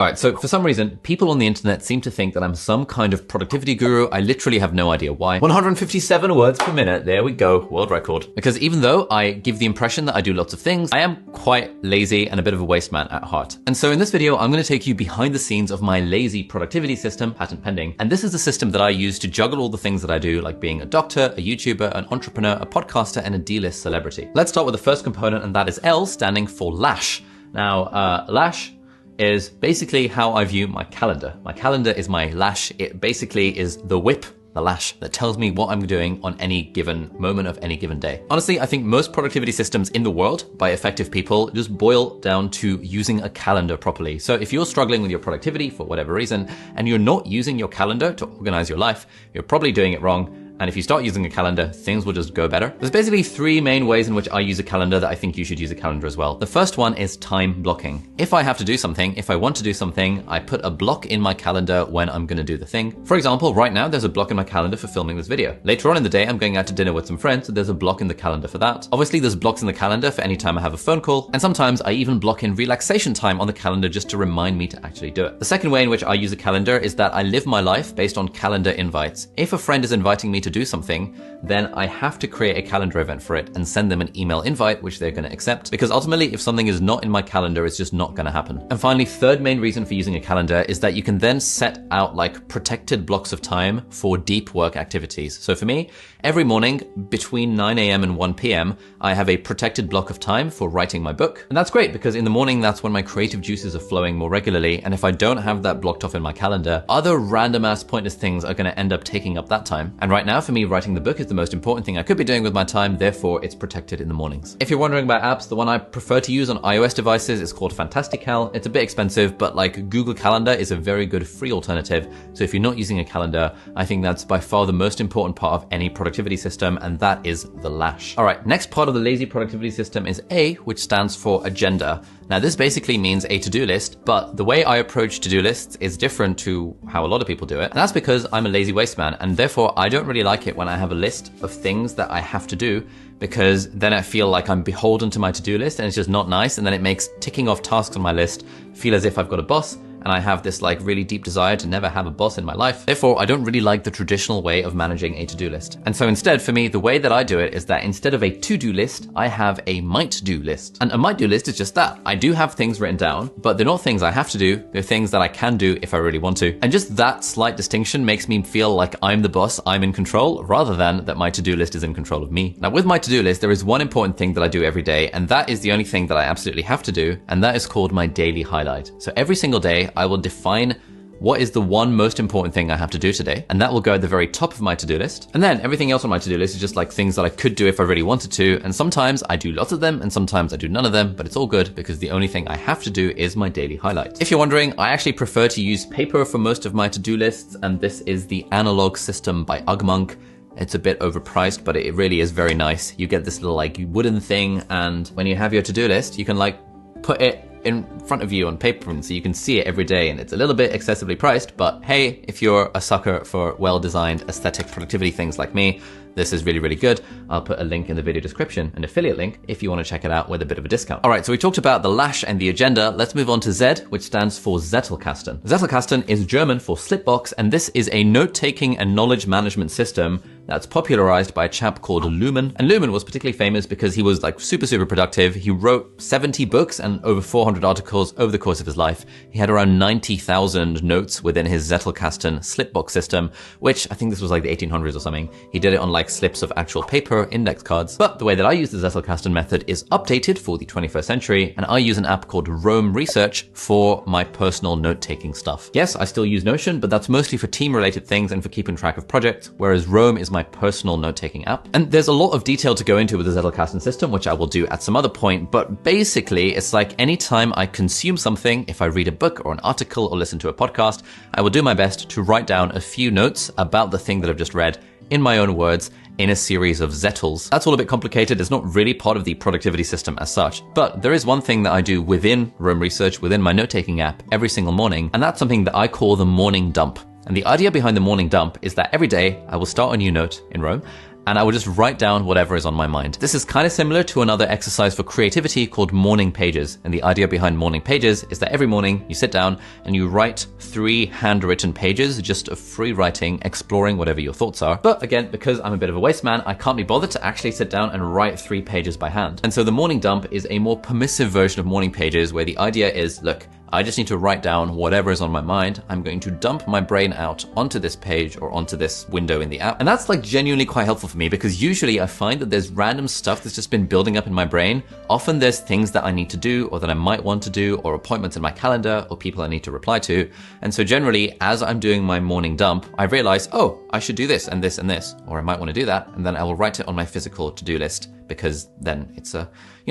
All right, so for some reason, people on the internet seem to think that I'm some kind of productivity guru. I literally have no idea why. 157 words per minute, there we go, world record. Because even though I give the impression that I do lots of things, I am quite lazy and a bit of a waste man at heart. And so in this video, I'm gonna take you behind the scenes of my lazy productivity system, patent pending. And this is the system that I use to juggle all the things that I do, like being a doctor, a YouTuber, an entrepreneur, a podcaster, and a D-list celebrity. Let's start with the first component, and that is L, standing for Lash. Now, Lash is basically how I view my calendar. My calendar is my lash. It basically is the whip, the lash, that tells me what I'm doing on any given moment of any given day. Honestly, I think most productivity systems in the world by effective people just boil down to using a calendar properly. So if you're struggling with your productivity for whatever reason, and you're not using your calendar to organize your life, you're probably doing it wrong. And if you start using a calendar, things will just go better. There's basically three main ways in which I use a calendar that I think you should use a calendar as well. The first one is time blocking. If I have to do something, if I want to do something, I put a block in my calendar when I'm gonna do the thing. For example, right now, there's a block in my calendar for filming this video. Later on in the day, I'm going out to dinner with some friends, so there's a block in the calendar for that. Obviously, there's blocks in the calendar for any time I have a phone call, and sometimes I even block in relaxation time on the calendar just to remind me to actually do it. The second way in which I use a calendar is that I live my life based on calendar invites. If a friend is inviting me to do something, then I have to create a calendar event for it and send them an email invite, which they're going to accept. Because ultimately, if something is not in my calendar, it's just not going to happen. And finally, third main reason for using a calendar is that you can then set out like protected blocks of time for deep work activities. So for me, every morning between 9 a.m. and 1 p.m., I have a protected block of time for writing my book. And that's great because in the morning, that's when my creative juices are flowing more regularly. And if I don't have that blocked off in my calendar, other random ass pointless things are going to end up taking up that time. And right now for me, writing the book is the most important thing I could be doing with my time, therefore it's protected in the mornings. If you're wondering about apps, the one I prefer to use on iOS devices is called Fantastical. It's a bit expensive, but like Google Calendar is a very good free alternative. So if you're not using a calendar, I think that's by far the most important part of any productivity system, and that is the lash. All right, next part of the lazy productivity system is A, which stands for agenda. Now this basically means a to-do list, but the way I approach to-do lists is different to how a lot of people do it. And that's because I'm a lazy waste man, and therefore I don't really like it when I have a list of things that I have to do, because then I feel like I'm beholden to my to-do list and it's just not nice. And then it makes ticking off tasks on my list feel as if I've got a boss. And I have this like really deep desire to never have a boss in my life. Therefore, I don't really like the traditional way of managing a to-do list. And so instead, for me, the way that I do it is that instead of a to-do list, I have a might-do list. And a might-do list is just that. I do have things written down, but they're not things I have to do. They're things that I can do if I really want to. And just that slight distinction makes me feel like I'm the boss, I'm in control, rather than that my to-do list is in control of me. Now, with my to-do list, there is one important thing that I do every day, and that is the only thing that I absolutely have to do, and that is called my daily highlight. So every single day, I will define what is the one most important thing I have to do today, and that will go at the very top of my to-do list. And then everything else on my to-do list is just like things that I could do if I really wanted to, and sometimes I do lots of them, and sometimes I do none of them, but it's all good because the only thing I have to do is my daily highlight. If you're wondering, I actually prefer to use paper for most of my to-do lists, and this is the Analog System by Ugmonk. It's a bit overpriced, but it really is very nice. You get this little like wooden thing, and when you have your to-do list, you can like put it in front of you on paper, and so you can see it every day, and it's a little bit excessively priced, but hey, if you're a sucker for well-designed aesthetic productivity things like me, this is really, really good. I'll put a link in the video description, an affiliate link, if you want to check it out with a bit of a discount. All right, so we talked about the lash and the agenda. Let's move on to Z, which stands for Zettelkasten. Zettelkasten is German for slipbox, and this is a note-taking and knowledge management system that's popularized by a chap called Luhmann. And Luhmann was particularly famous because he was like super, super productive. He wrote 70 books and over 400 articles over the course of his life. He had around 90,000 notes within his Zettelkasten slipbox system, which I think this was like the 1800s or something. He did it on like slips of actual paper, index cards. But the way that I use the Zettelkasten method is updated for the 21st century, and I use an app called Roam Research for my personal note-taking stuff. Yes, I still use Notion, but that's mostly for team-related things and for keeping track of projects, whereas Roam is my personal note-taking app. And there's a lot of detail to go into with the Zettelkasten system, which I will do at some other point, but basically it's like anytime I consume something, if I read a book or an article or listen to a podcast, I will do my best to write down a few notes about the thing that I've just read in my own words in a series of Zettels. That's all a bit complicated. It's not really part of the productivity system as such, but there is one thing that I do within Roam Research, within my note-taking app every single morning, and that's something that I call the morning dump. And the idea behind the morning dump is that every day I will start a new note in Roam, and I would just write down whatever is on my mind. This is kind of similar to another exercise for creativity called morning pages. And the idea behind morning pages is that every morning you sit down and you write 3 handwritten pages just of free writing, exploring whatever your thoughts are. But again, because I'm a bit of a waste man, I can't be bothered to actually sit down and write 3 pages by hand. And so the morning dump is a more permissive version of morning pages where the idea is, look, I just need to write down whatever is on my mind. I'm going to dump my brain out onto this page or onto this window in the app. And that's like genuinely quite helpful for me, because usually I find that there's random stuff that's just been building up in my brain. Often there's things that I need to do or that I might want to do, or appointments in my calendar or people I need to reply to. And so generally, as I'm doing my morning dump, I realize, oh, I should do this and this and this, or I might want to do that. And then I will write it on my physical to-do list, because then it's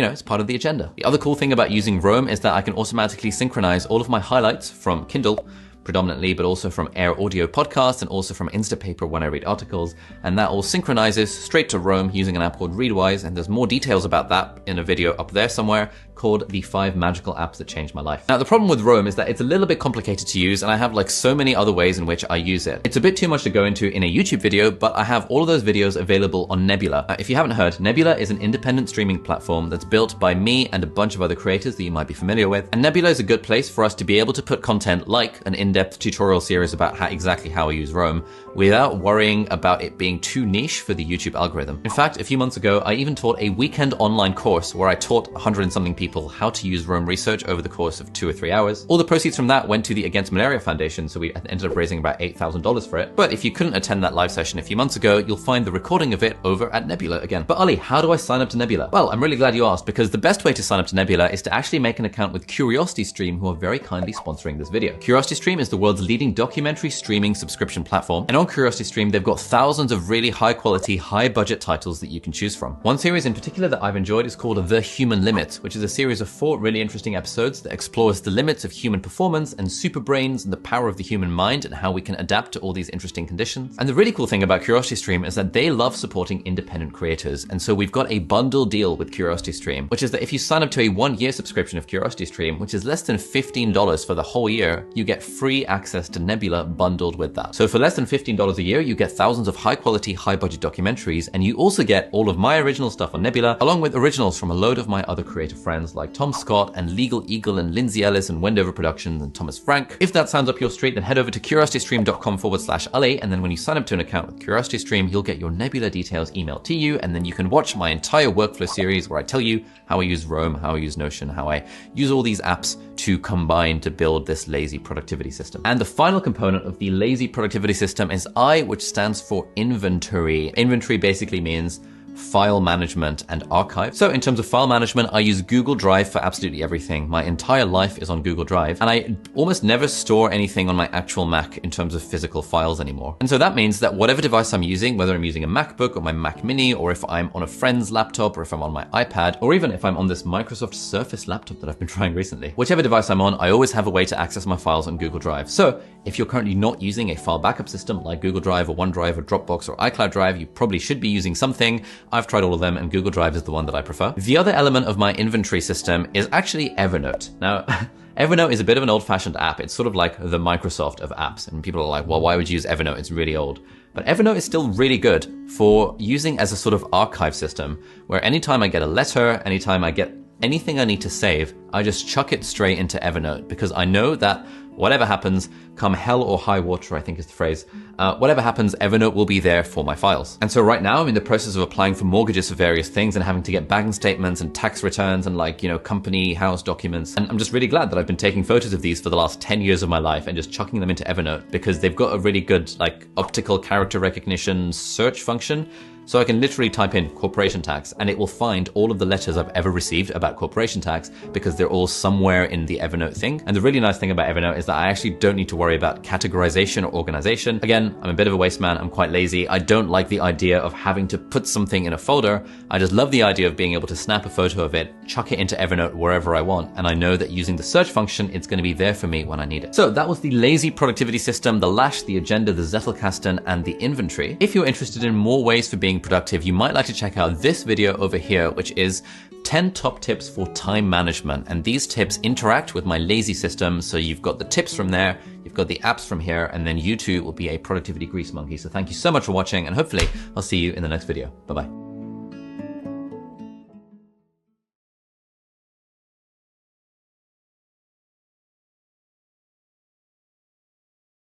it's part of the agenda. The other cool thing about using Roam is that I can automatically synchronize all of my highlights from Kindle predominantly, but also from Air Audio podcasts and also from Instapaper when I read articles. And that all synchronizes straight to Roam using an app called Readwise. And there's more details about that in a video up there somewhere called the 5 magical apps that changed my life. Now, the problem with Roam is that it's a little bit complicated to use, and I have like so many other ways in which I use it. It's a bit too much to go into in a YouTube video, but I have all of those videos available on Nebula. If you haven't heard, Nebula is an independent streaming platform that's built by me and a bunch of other creators that you might be familiar with. And Nebula is a good place for us to be able to put content like an in-depth tutorial series about exactly how I use Roam without worrying about it being too niche for the YouTube algorithm. In fact, a few months ago, I even taught a weekend online course where I taught 100 and something people how to use Roam Research over the course of 2 or 3 hours. All the proceeds from that went to the Against Malaria Foundation, so we ended up raising about $8,000 for it. But if you couldn't attend that live session a few months ago, you'll find the recording of it over at Nebula again. But Ali, how do I sign up to Nebula? Well, I'm really glad you asked, because the best way to sign up to Nebula is to actually make an account with CuriosityStream, who are very kindly sponsoring this video. CuriosityStream is the world's leading documentary streaming subscription platform. And on CuriosityStream, they've got thousands of really high quality, high budget titles that you can choose from. One series in particular that I've enjoyed is called The Human Limit, which is a series of 4 really interesting episodes that explores the limits of human performance and super brains and the power of the human mind and how we can adapt to all these interesting conditions. And the really cool thing about CuriosityStream is that they love supporting independent creators. And so we've got a bundle deal with CuriosityStream, which is that if you sign up to a 1-year subscription of CuriosityStream, which is less than $15 for the whole year, you get free access to Nebula bundled with that. So for less than $15 a year, you get thousands of high quality, high budget documentaries, and you also get all of my original stuff on Nebula, along with originals from a load of my other creative friends like Tom Scott and Legal Eagle and Lindsay Ellis and Wendover Productions and Thomas Frank. If that sounds up your street, then head over to curiositystream.com/Ali, and then when you sign up to an account with CuriosityStream, you'll get your Nebula details emailed to you, and then you can watch my entire workflow series where I tell you how I use Roam, how I use Notion, how I use all these apps to combine to build this lazy productivity system. And the final component of the lazy productivity system is I, which stands for inventory. Inventory basically means file management and archive. So in terms of file management, I use Google Drive for absolutely everything. My entire life is on Google Drive, and I almost never store anything on my actual Mac in terms of physical files anymore. And so that means that whatever device I'm using, whether I'm using a MacBook or my Mac Mini, or if I'm on a friend's laptop, or if I'm on my iPad, or even if I'm on this Microsoft Surface laptop that I've been trying recently, whichever device I'm on, I always have a way to access my files on Google Drive. So if you're currently not using a file backup system like Google Drive or OneDrive or Dropbox or iCloud Drive, you probably should be using something. I've tried all of them, and Google Drive is the one that I prefer. The other element of my inventory system is actually Evernote. Now, Evernote is a bit of an old-fashioned app. It's sort of like the Microsoft of apps, and people are like, well, why would you use Evernote? It's really old. But Evernote is still really good for using as a sort of archive system, where anytime I get a letter, anytime I get anything I need to save, I just chuck it straight into Evernote, because I know that whatever happens, come hell or high water, I think is the phrase, whatever happens, Evernote will be there for my files. And so right now I'm in the process of applying for mortgages for various things and having to get bank statements and tax returns and company house documents. And I'm just really glad that I've been taking photos of these for the last 10 years of my life and just chucking them into Evernote, because they've got a really good optical character recognition search function. So I can literally type in corporation tax and it will find all of the letters I've ever received about corporation tax, because they're all somewhere in the Evernote thing. And the really nice thing about Evernote is that I actually don't need to worry about categorization or organization. Again, I'm a bit of a waste man. I'm quite lazy. I don't like the idea of having to put something in a folder. I just love the idea of being able to snap a photo of it, chuck it into Evernote wherever I want. And I know that using the search function, it's going to be there for me when I need it. So that was the lazy productivity system, the Lash, the Agenda, the Zettelkasten, and the inventory. If you're interested in more ways for being productive, you might like to check out this video over here, which is 10 top tips for time management. And these tips interact with my Lazy system. So you've got the tips from there, you've got the apps from here, and then you too will be a productivity grease monkey. So thank you so much for watching, and hopefully I'll see you in the next video. Bye-bye.